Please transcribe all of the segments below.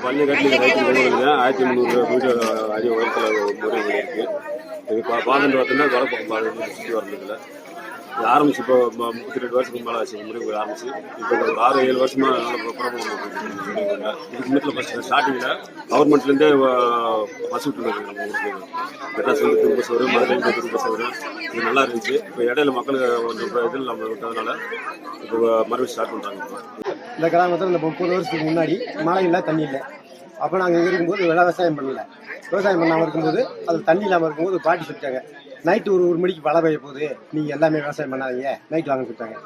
பள்ளி கட்டி ரைட்டு 1300 வீடு அடி உயரத்தில் முறை இருக்குது. இது பார்த்துட்டு பார்த்தீங்கன்னா வடப்பக்கம் சுற்றி வரதில்லை. இது ஆரம்பிச்சு இப்போ 32 வருஷத்துக்கு மேலே ஆச்சு முறை ஆரம்பிச்சு. இப்போ ஒரு 6-7 வருஷமாக நல்ல பிரபலம். இதுக்கு முன்னத்தில் ஃபஸ்ட்டு ஸ்டார்டிங்கில் கவர்மெண்ட்லேருந்தே பஸ் விட்டுருந்தாங்க நம்ம ஊருக்கு. மெட்ராஸ் வந்து திரும்ப சோறு, மதுரையில் திரும்ப சோறு, இது நல்லா இருந்துச்சு. இப்போ இடையில மக்களுக்கு கொஞ்சம் இதில் நம்ம விட்டதுனால இப்போ மறுபடியும் ஸ்டார்ட் பண்ணுறாங்க. இந்த கிராமத்தில் இந்த 30 வருஷத்துக்கு முன்னாடி மழை இல்லை, தண்ணி இல்லை. அப்போ நாங்கள் இங்கே இருக்கும்போது விவசாயம் பண்ணல. விவசாயம் பண்ணாமல் இருக்கும்போது அது தண்ணி இல்லாமல் இருக்கும்போது பாட்டி சொல்லிட்டாங்க, நைட்டு ஒரு மணிக்கு மழை பெய்ய போகுது, நீங்கள் எல்லாமே விவசாயம் பண்ணாதீங்க, நைட் வாங்க சொல்லிட்டாங்க.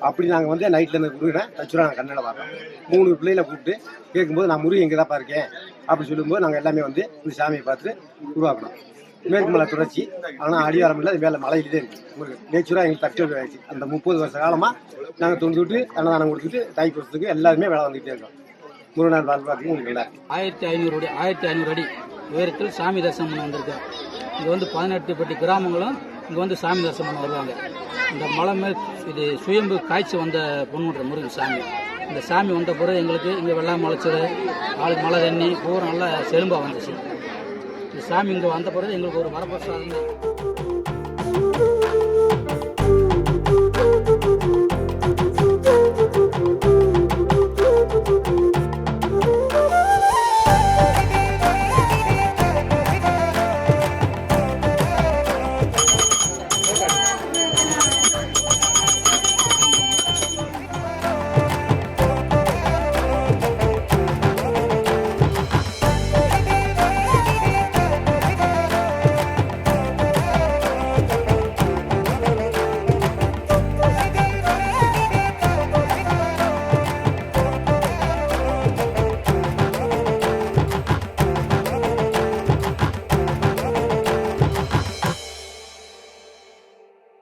அப்படி நாங்கள் வந்து நைட்லேருந்து கொடுக்குறேன் தச்சுரா நாங்கள் கண்ணில் பார்ப்போம். 3 பிள்ளைகளை கூப்பிட்டு கேட்கும்போது நான் முருகன் இங்கே தான் இருக்கேன் அப்படி சொல்லும்போது நாங்கள் எல்லாமே வந்து இந்த சாமியை பார்த்துட்டு உருவாக்கணும். மேற்கு மலை தொடர்ச்சி, ஆனால் அடிவாரம் இல்லை, அது மேலே மலையிலே இருக்குது. நேச்சுராக எங்களுக்கு தட்டு ஆயிடுச்சு. அந்த 30 வருஷ காலமாக நாங்கள் தொண்டு விட்டு அன்னதானம் கொடுத்துட்டு தாய் கொடுத்துக்கு எல்லாருமே வேலை வந்துகிட்டே இருக்கோம். முருகனார் வாழ்வாக்கு உங்களுக்கு நல்லா 1500 அடி உயரத்தில் சாமி தரிசனம் பண்ண வந்திருக்கேன். இங்கே வந்து 18 கிராமங்களும் இங்கே வந்து சாமி தரிசனம் பண்ண வருவாங்க. இந்த மலை மேல் இது சுயம்பு காய்ச்சி வந்த பொண்ணுன்ற முருகன் சாமி. இந்த சாமி வந்த பிறகு எங்களுக்கு இங்கே வெள்ளாமை முளைச்சது, ஆளுக்கு மழை தண்ணி பூரா நல்லா செழும்பாக வந்துச்சு. இந்த சாமி இங்கே வந்த பிறகு எங்களுக்கு ஒரு வரப்பிரசாதம்.